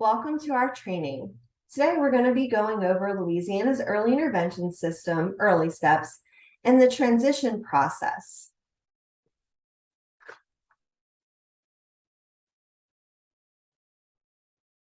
Welcome to our training. Today we're going to be going over Louisiana's early intervention system, EarlySteps, and the transition process.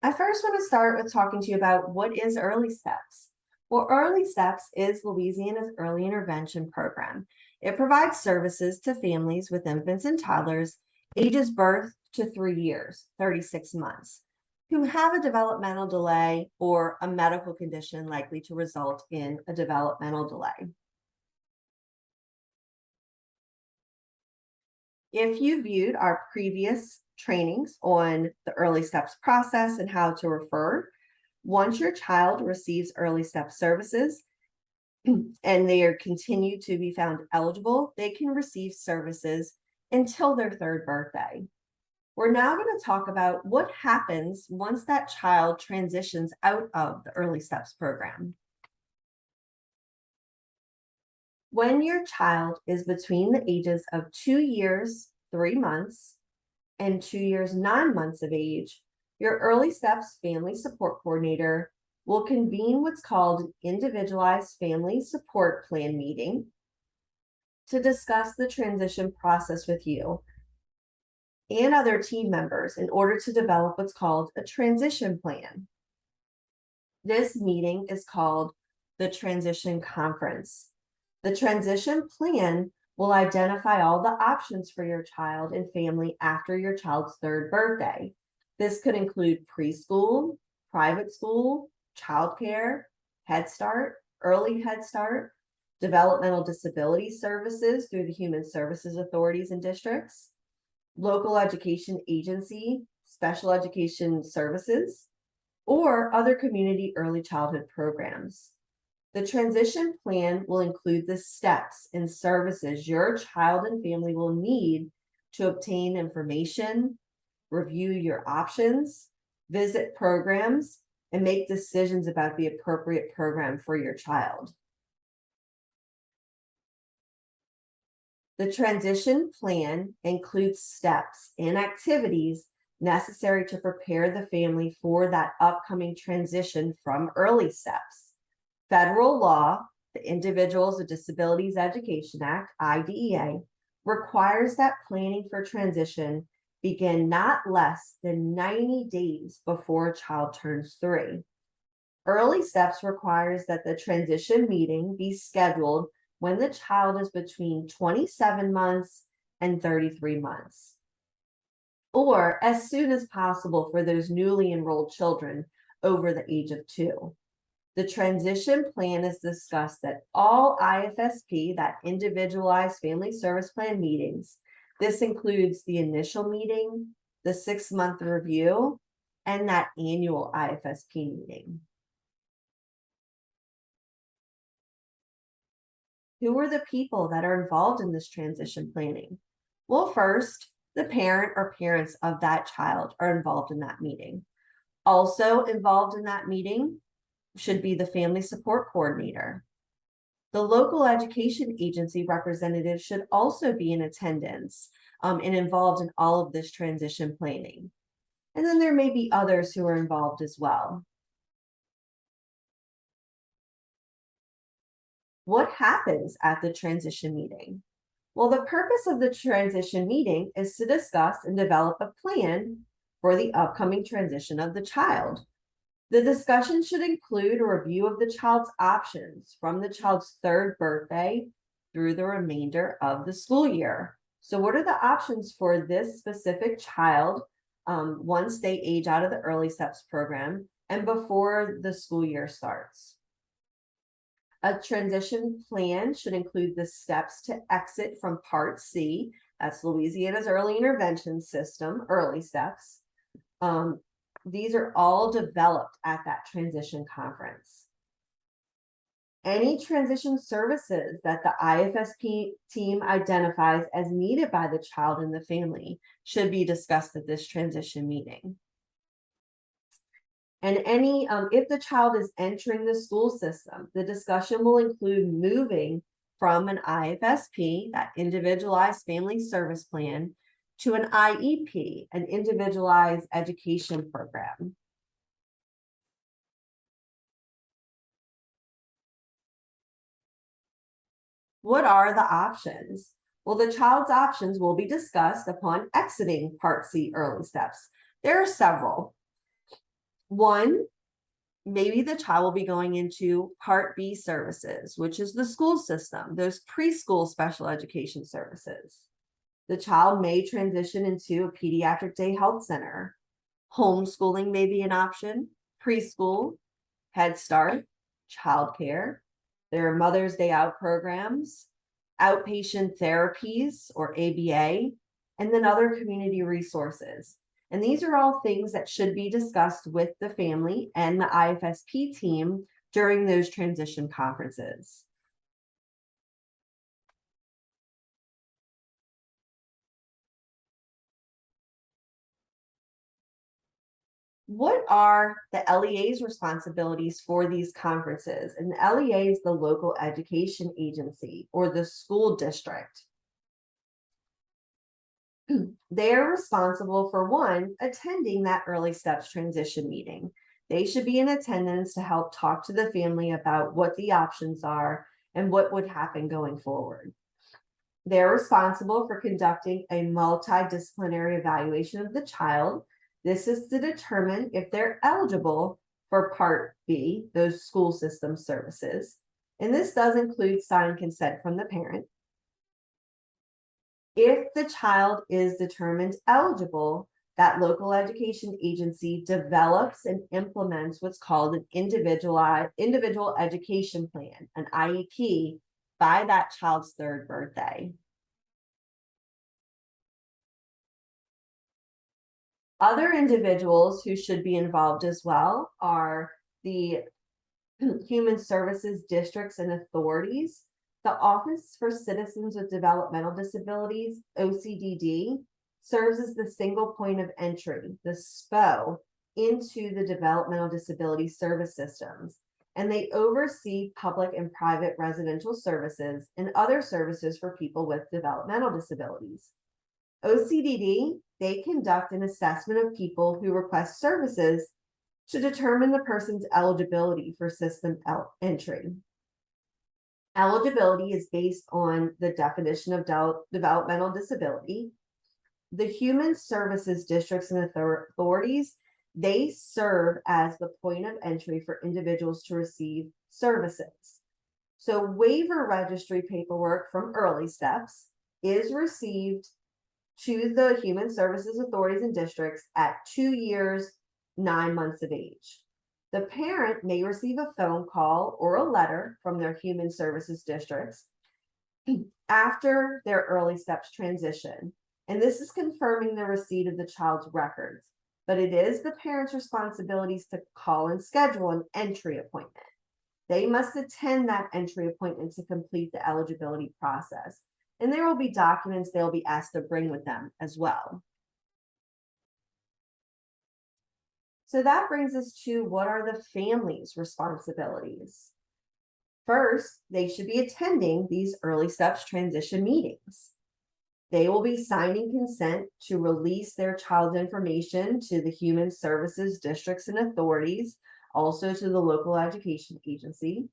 I first want to start with talking to you about what is EarlySteps. Well, EarlySteps is Louisiana's early intervention program. It provides services to families with infants and toddlers ages birth to 3 years, 36 months, who have a developmental delay or a medical condition likely to result in a developmental delay. If you viewed our previous trainings on the EarlySteps process and how to refer, once your child receives EarlySteps services and they are continued to be found eligible, they can receive services until their 3rd birthday. We're now going to talk about what happens once that child transitions out of the EarlySteps program. When your child is between the ages of 2 years, 3 months, and 2 years, 9 months of age, your EarlySteps Family Support Coordinator will convene what's called an Individualized Family Support Plan meeting to discuss the transition process with you and other team members in order to develop what's called a transition plan. This meeting is called the Transition Conference. The transition plan will identify all the options for your child and family after your child's 3rd birthday. This could include preschool, private school, childcare, Head Start, early Head Start, developmental disability services through the Human Services Authorities and districts, local education agency, special education services, or other community early childhood programs. The transition plan will include the steps and services your child and family will need to obtain information, review your options, visit programs, and make decisions about the appropriate program for your child. The transition plan includes steps and activities necessary to prepare the family for that upcoming transition from EarlySteps. Federal law, the Individuals with Disabilities Education Act, IDEA, requires that planning for transition begin not less than 90 days before a child turns 3. EarlySteps requires that the transition meeting be scheduled when the child is between 27 months and 33 months, or as soon as possible for those newly enrolled children over the age of 2. The transition plan is discussed at all IFSP, that Individualized Family Service Plan meetings. This includes the initial meeting, the 6-month review, and that annual IFSP meeting. Who are the people that are involved in this transition planning? Well, first, the parent or parents of that child are involved in that meeting. Also involved in that meeting should be the Family Support Coordinator. The local education agency representative should also be in attendance and involved in all of this transition planning. And then there may be others who are involved as well. What happens at the transition meeting? Well, the purpose of the transition meeting is to discuss and develop a plan for the upcoming transition of the child. The discussion should include a review of the child's options from the child's 3rd birthday through the remainder of the school year. So what are the options for this specific child once they age out of the EarlySteps program and before the school year starts? A transition plan should include the steps to exit from Part C, that's Louisiana's early intervention system, EarlySteps. These are all developed at that transition conference. Any transition services that the IFSP team identifies as needed by the child and the family should be discussed at this transition meeting. And if the child is entering the school system, the discussion will include moving from an IFSP, that Individualized Family Service Plan, to an IEP, an Individualized Education Program. What are the options? Well, the child's options will be discussed upon exiting Part C early steps. There are several. One, maybe the child will be going into Part B services, which is the school system, those preschool special education services. The child may transition into a pediatric day health center. Homeschooling may be an option, preschool, Head Start, childcare. There are Mother's Day Out programs, outpatient therapies or ABA, and then other community resources. And these are all things that should be discussed with the family and the IFSP team during those transition conferences. What are the LEA's responsibilities for these conferences? And the LEA is the local education agency or the school district. They're responsible for one, attending that early steps transition meeting. They should be in attendance to help talk to the family about what the options are and what would happen going forward. They're responsible for conducting a multidisciplinary evaluation of the child. This is to determine if they're eligible for Part B, those school system services. And this does include signed consent from the parent. If the child is determined eligible, that local education agency develops and implements what's called an individual education plan, an IEP, by that child's third birthday. Other individuals who should be involved as well are the human services districts and authorities. The Office for Citizens with Developmental Disabilities, OCDD, serves as the single point of entry, the SPO, into the developmental disability service systems. And they oversee public and private residential services and other services for people with developmental disabilities. OCDD, they conduct an assessment of people who request services to determine the person's eligibility for system entry. Eligibility is based on the definition of developmental disability. The human services districts and authorities, they serve as the point of entry for individuals to receive services. So waiver registry paperwork from EarlySteps is received to the human services authorities and districts at 2 years, 9 months of age. The parent may receive a phone call or a letter from their human services districts after their EarlySteps transition. And this is confirming the receipt of the child's records, but it is the parent's responsibilities to call and schedule an entry appointment. They must attend that entry appointment to complete the eligibility process. And there will be documents they'll be asked to bring with them as well. So that brings us to what are the family's responsibilities? First, they should be attending these EarlySteps transition meetings. They will be signing consent to release their child's information to the human services districts and authorities, also to the local education agency.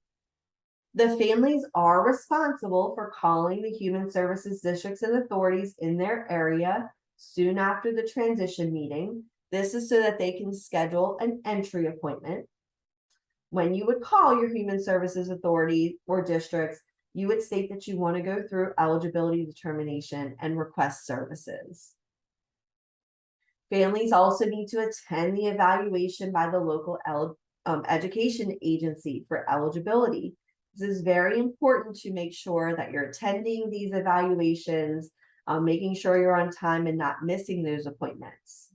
The families are responsible for calling the human services districts and authorities in their area soon after the transition meeting. This is so that they can schedule an entry appointment. When you would call your human services authority or districts, you would state that you want to go through eligibility determination and request services. Families also need to attend the evaluation by the local education agency for eligibility. This is very important to make sure that you're attending these evaluations, making sure you're on time and not missing those appointments.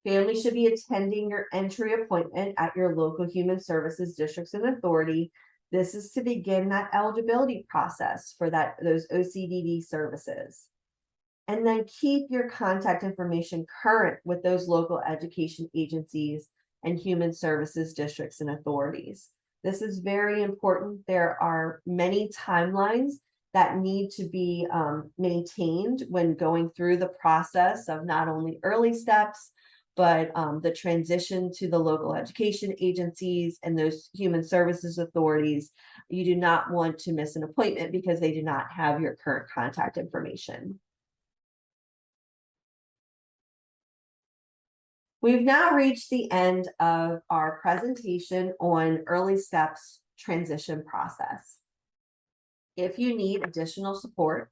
Families should be attending your entry appointment at your local human services districts and authority. This is to begin that eligibility process for those OCDD services. And then keep your contact information current with those local education agencies and human services districts and authorities. This is very important. There are many timelines that need to be maintained when going through the process of not only EarlySteps, but the transition to the local education agencies and those human services authorities. you do not want to miss an appointment because they do not have your current contact information. We've now reached the end of our presentation on EarlySteps transition process. If you need additional support,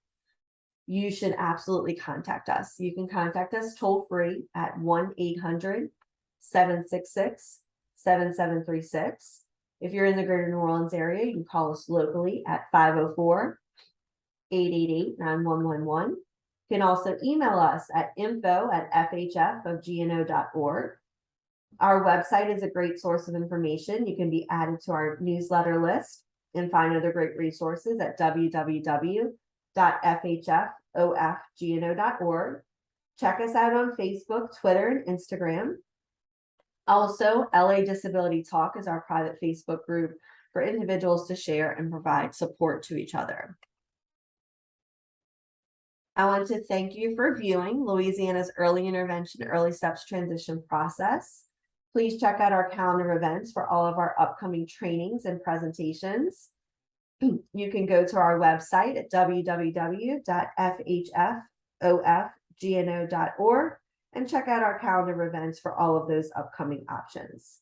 you should absolutely contact us. You can contact us toll free at 1-800-766-7736. If you're in the greater New Orleans area, you can call us locally at 504-888-9111. You can also email us at info@fhfofgno.org. Our website is a great source of information. You can be added to our newsletter list and find other great resources at www.fhfofgno.org. Check us out on Facebook, Twitter, and Instagram. Also, LA Disability Talk is our private Facebook group for individuals to share and provide support to each other. I want to thank you for viewing Louisiana's Early Intervention EarlySteps transition process. Please check out our calendar of events for all of our upcoming trainings and presentations. You can go to our website at www.fhfofgno.org and check out our calendar of events for all of those upcoming options.